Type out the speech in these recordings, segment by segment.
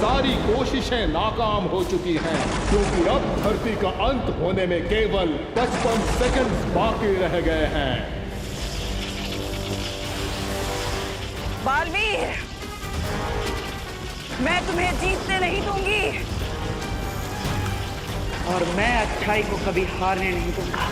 सारी कोशिशें नाकाम हो चुकी हैं, क्योंकि अब धरती का अंत होने में केवल 55 सेकंड बाकी रह गए हैं। बालवीर, मैं तुम्हें जीतने नहीं दूंगी और मैं अच्छाई को कभी हारने नहीं दूंगा।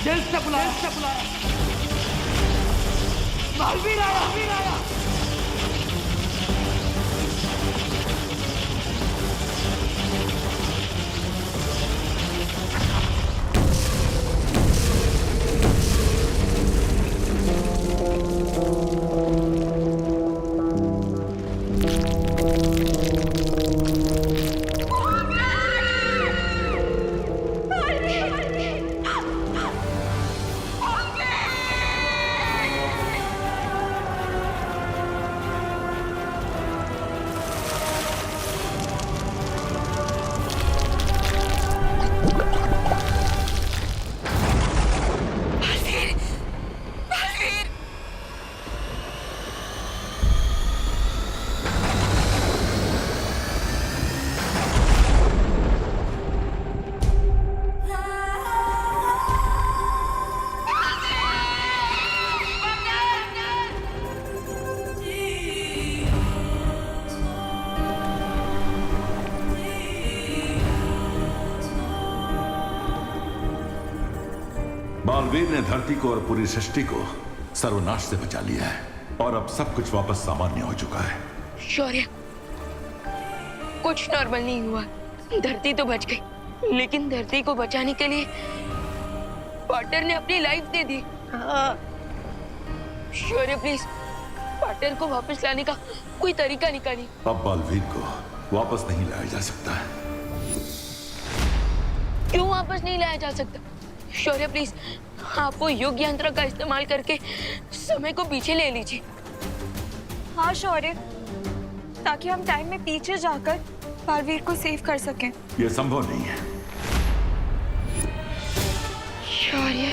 जल्द से बुलाया। बालवीर आया। बालवीर ने धरती को और पूरी सृष्टि को सर्वनाश से बचा लिया है और अब सब कुछ वापस सामान्य हो चुका है। शौर्य, कुछ नॉर्मल नहीं हुआ। धरती तो बच गई, लेकिन धरती को बचाने के लिए पार्टनर ने अपनी life they the. Shaurya please, partner को वापस लाने का कोई तरीका निकालिए। अब बालवीर को वापस नहीं लाया जा सकता। क्यों वापस नहीं लाया जा सकता? शौर्य प्लीज, आप वो योग यंत्र का इस्तेमाल करके समय को पीछे ले लीजिए। हाँ शौर्य, ताकि हम टाइम में पीछे जाकर बालवीर को सेव कर सकें। यह संभव नहीं है। शौर्य,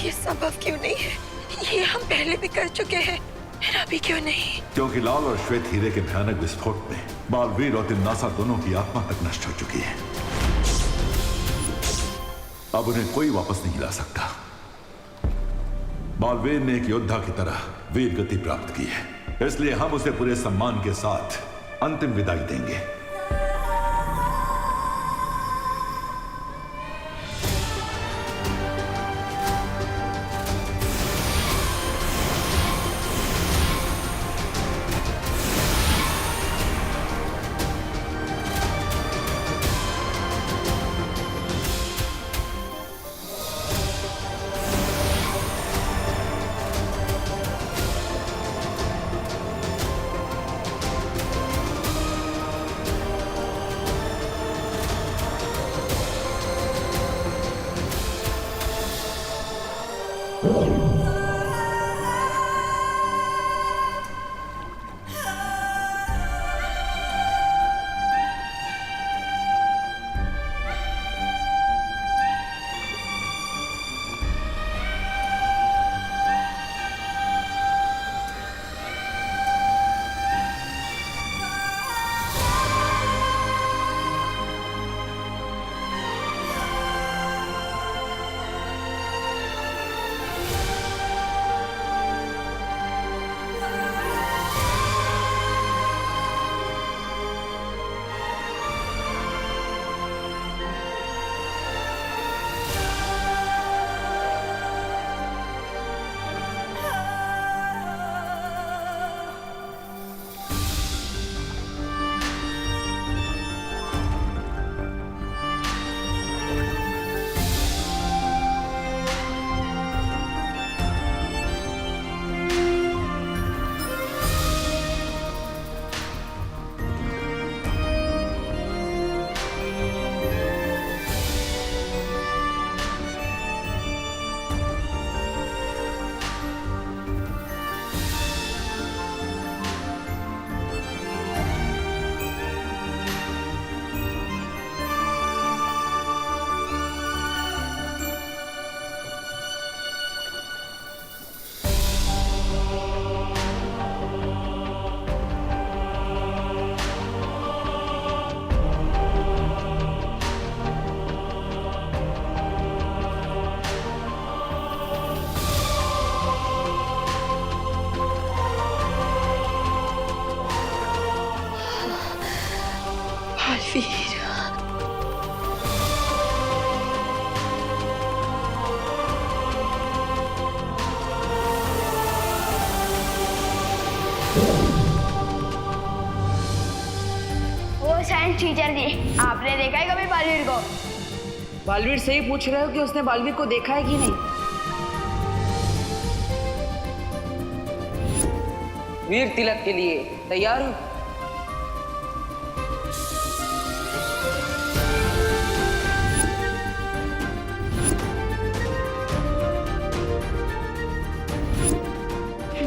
ये संभव क्यों नहीं है? ये हम पहले भी कर चुके हैं, अभी क्यों नहीं? क्योंकि लाल और श्वेत हीरे के भयानक विस्फोट में बालवीर और तिम्नासा दोनों की आत्मा तक नष्ट हो चुकी है। अब उन्हें कोई वापस नहीं ला सकता। बालवीर ने एक योद्धा की तरह वीर गति प्राप्त की है, इसलिए हम उसे पूरे सम्मान के साथ अंतिम विदाई देंगे। बालवीर, वो साइंस टीचर जी, आपने देखा है कभी बालवीर को? बालवीर से ही पूछ रहे हो कि उसने बालवीर को देखा है कि नहीं? वीर तिलक के लिए तैयार हो?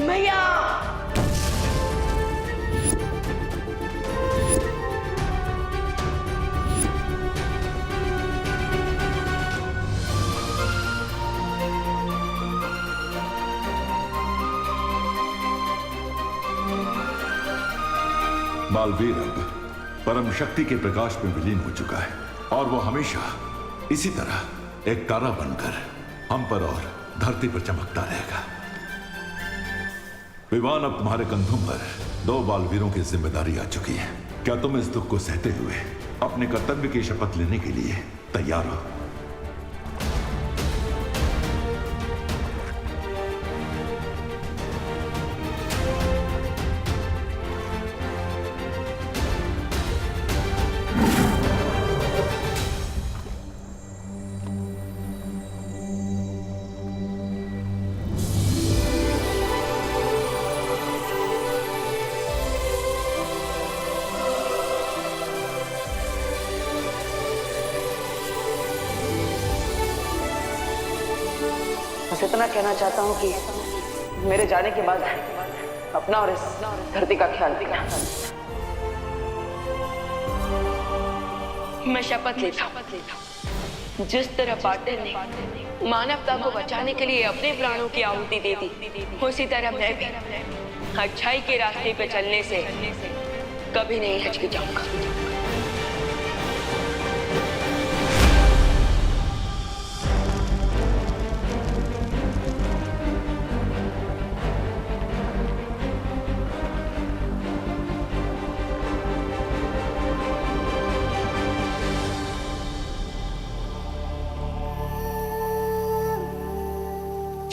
मैया, बालवीर अब परम शक्ति के प्रकाश में विलीन हो चुका है और वो हमेशा इसी तरह एक तारा बनकर हम पर और धरती पर चमकता रहेगा। विवान, अब तुम्हारे कंधों पर 2 बालवीरों की जिम्मेदारी आ चुकी है। क्या तुम इस दुख को सहते हुए अपने कर्तव्य की शपथ लेने के लिए तैयार हो? बस इतना कहना चाहता हूँ कि मेरे जाने के बाद अपना और इस धरती का ख्याल रखना। मैं शपथ लेता हूँ, जिस तरह पाटिल ने मानवता को बचाने के लिए अपने प्राणों की आहुति दे दी, उसी तरह मैं भी अच्छाई के रास्ते पे चलने से कभी नहीं हिचकिचाऊंगा।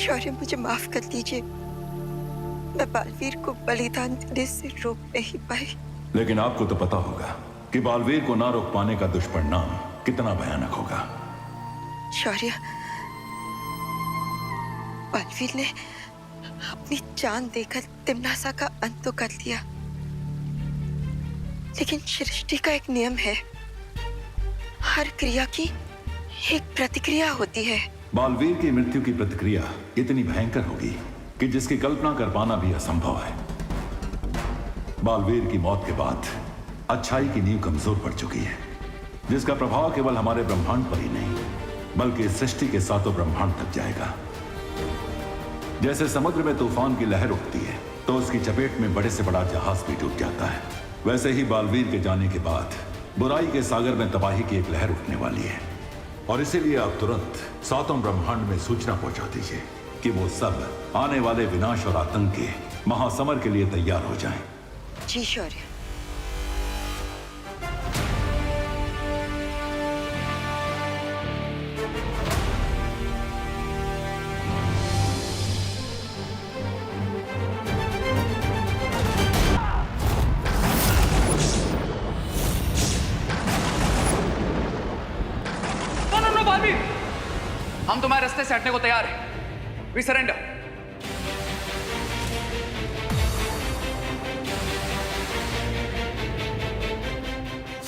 शौर्य, मुझे माफ कर दीजिए, मैं बालवीर को बलिदान देने से रोक नहीं पाई। लेकिन आपको तो पता होगा कि बालवीर को ना रोक पाने का दुष्परिणाम कितना भयानक होगा। शौर्य, बालवीर ने अपनी जान देकर तिम्नासा का अंत तो कर दिया, लेकिन सृष्टि का एक नियम है, हर क्रिया की एक प्रतिक्रिया होती है। बालवीर की मृत्यु की प्रतिक्रिया इतनी भयंकर होगी कि जिसकी कल्पना कर पाना भी असंभव है। बालवीर की मौत के बाद अच्छाई की नींव कमजोर पड़ चुकी है, जिसका प्रभाव केवल हमारे ब्रह्मांड पर ही नहीं बल्कि सृष्टि के सातों ब्रह्मांड तक जाएगा। जैसे समुद्र में तूफान की लहर उठती है तो उसकी चपेट में बड़े से बड़ा जहाज भी डूब जाता है, वैसे ही बालवीर के जाने के बाद बुराई के सागर में तबाही की एक लहर उठने वाली है। और इसीलिए आप तुरंत सातों ब्रह्मांड में सूचना पहुंचा दीजिए कि वो सब आने वाले विनाश और आतंक के महासमर के लिए तैयार हो जाएं। जी शौर्य। हम तुम्हारे रास्ते से हटने को तैयार हैं। We surrender.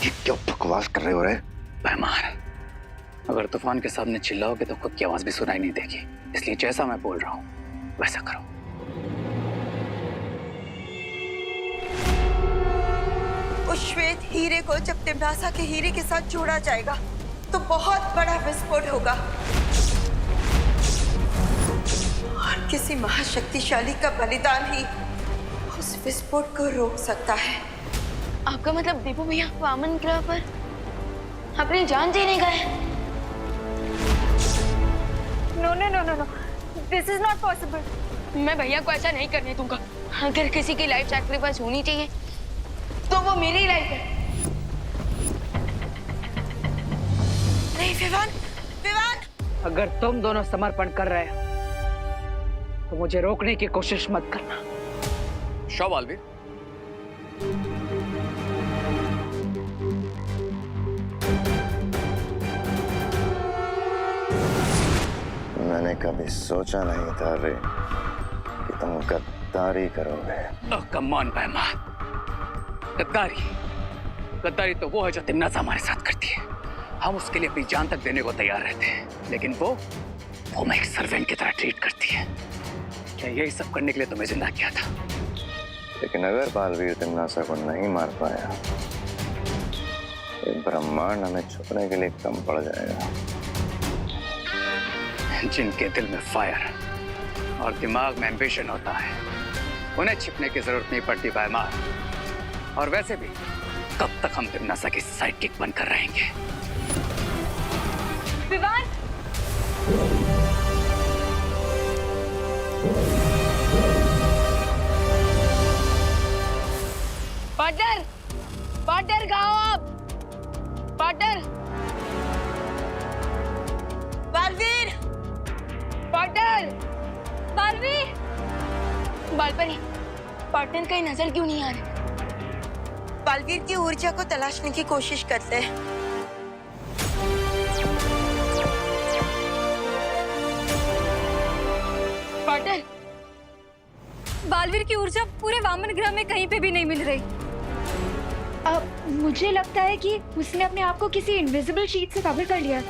ये क्या बकवास कर रहे हो रे? मेहमान, अगर तूफान के सामने चिल्लाओगे तो खुद की आवाज भी सुनाई नहीं देगी, इसलिए जैसा मैं बोल रहा हूं वैसा करो। उस श्वेत हीरे को जब तिम्नासा के हीरे के साथ जोड़ा जाएगा तो बहुत बड़ा विस्फोट होगा और किसी महाशक्तिशाली का बलिदान ही उस विस्फोट को रोक सकता है। आपका मतलब दीपू भैया वामन ग्रह पर अपनी जान देने गए? No no no no no, this is not possible. मैं भैया को ऐसा नहीं करने दूंगा। अगर किसी की लाइफ सैक्रिफाइस होनी चाहिए तो वो मेरी लाइफ है। नहीं विवान, विवान! अगर तुम दोनों समर्पण कर रहे हो तो मुझे रोकने की कोशिश मत करना। शो बालवीर। मैंने कभी सोचा नहीं था रे कि तुम गद्दारी करोगे। कम ऑन मेहमान, गद्दारी गद्दारी तो वो है जो तिम्नासा हमारे साथ करती है। हम उसके लिए अपनी जान तक देने को तैयार रहते हैं, लेकिन वो मैं एक सर्वेंट की तरह ट्रीट करती है। क्या यही सब करने के लिए तुम्हें जिंदा किया था? लेकिन अगर बालवीर तिम्नासा को नहीं मार पाया तो ब्रह्मांड हमें छुपने के लिए कम पड़ जाएगा। जिनके दिल में फायर और दिमाग में एम्बिशन होता है उन्हें छिपने की जरूरत नहीं पड़ती बैमार। और वैसे भी कब तक हम तिम्नासा की साइडकिक बनकर रहेंगे? विवान! पार्टनर, पार्टनर कहाँ हो आप? Partner, Baalveer! Partner, Baalveer! Baalpari, partner कहीं नजर क्यों नहीं आ रही? बालवीर की ऊर्जा को तलाशने की कोशिश करते हैं। पार्टनर, बालवीर की ऊर्जा पूरे वामन ग्रह में कहीं पे भी नहीं मिल रही। मुझे लगता है कि उसने अपने आप को किसी इनविजिबल शीट से कवर कर लिया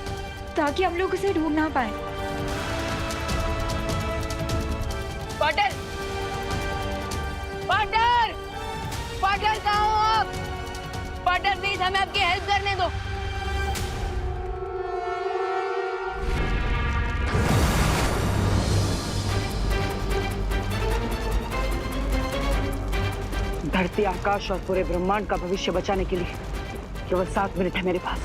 ताकि हम लोग उसे ढूंढ ना पाए। पार्टनर, पार्टनर, पार्टनर कहाँ हो आप? पार्टनर प्लीज हमें आपकी हेल्प करने दो। धरती, आकाश और पूरे ब्रह्मांड का भविष्य बचाने के लिए केवल 7 मिनट है मेरे पास।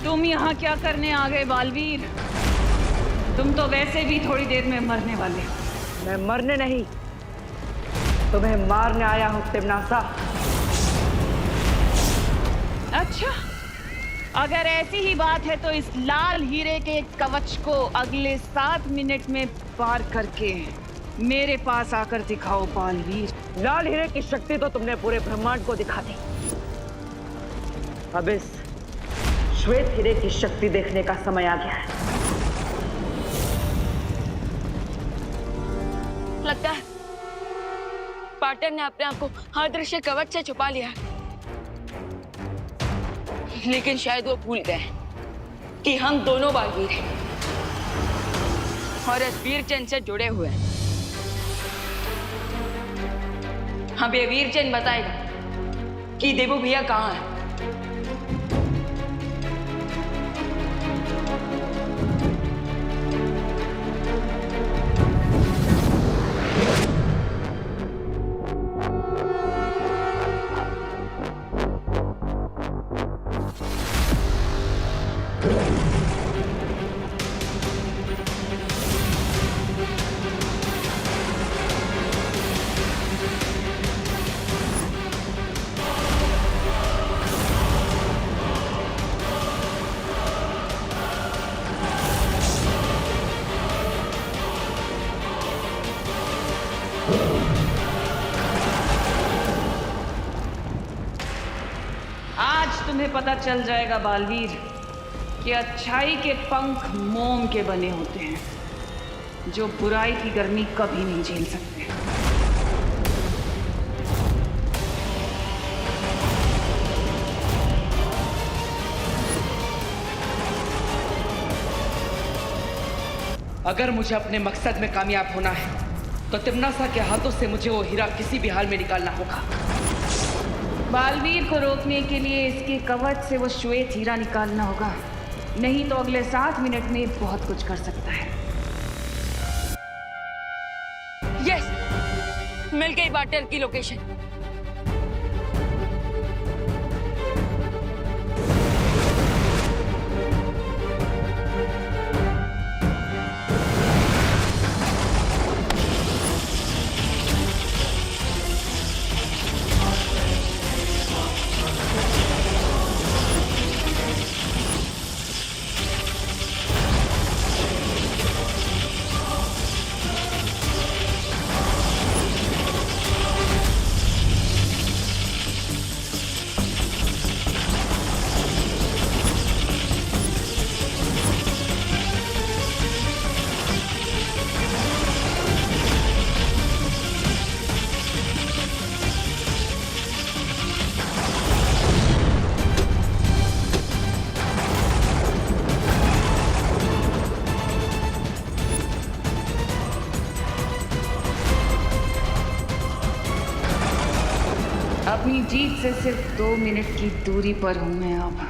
तुम यहाँ क्या करने आ गए बालवीर? तुम तो वैसे भी थोड़ी देर में मरने वाले। मैं मरने नहीं, तुम्हें मारने आया हूं तिम्नासा। अच्छा, अगर ऐसी ही बात है तो इस लाल हीरे के कवच को अगले 7 मिनट में पार करके मेरे पास आकर दिखाओ बालवीर। लाल हीरे की शक्ति तो तुमने पूरे ब्रह्मांड को दिखा दी। अब इस श्वेत हीरे की शक्ति देखने का समय आ गया है। लगता है पार्टनर ने अपने आप को अदृश्य कवच से छुपा लिया है। लेकिन शायद वो भूल गए कि हम दोनों बालवीर हैं और इस वीर चंद से जुड़े हुए हैं। हमें ये वीर चंद बताएगा कि देवू भैया कहाँ है। तुम्हें पता चल जाएगा बालवीर कि अच्छाई के पंख मोम के बने होते हैं जो बुराई की गर्मी कभी नहीं झेल सकते। अगर मुझे अपने मकसद में कामयाब होना है तो तिम्नासा के हाथों से मुझे वो हीरा किसी भी हाल में निकालना होगा। बालवीर को रोकने के लिए इसके कवच से वो श्वेत हीरा निकालना होगा, नहीं तो अगले 7 मिनट में बहुत कुछ कर सकता है। यस, मिल गई पार्टनर की लोकेशन। अपनी जीत से सिर्फ 2 मिनट की दूरी पर हूं मैं अब।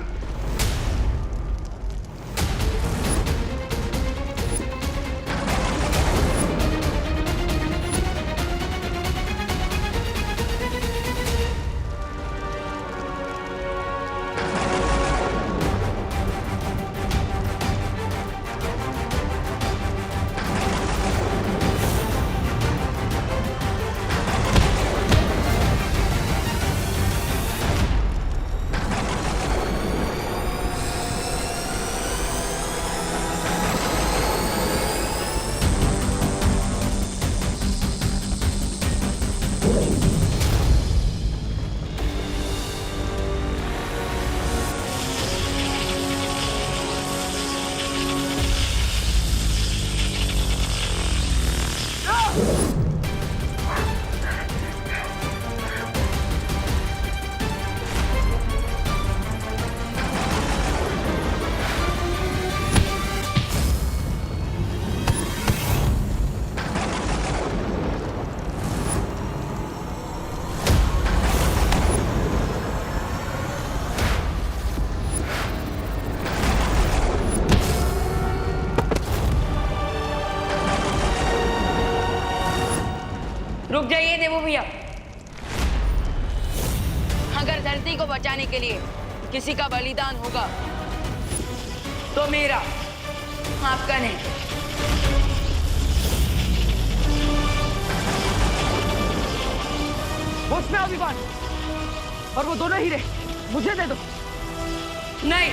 रुक जाइए देवू भैया। अगर धरती को बचाने के लिए किसी का बलिदान होगा तो मेरा, आपका नहीं। उसमें अभिमान और वो दोनों हीरे मुझे दे दो। नहीं,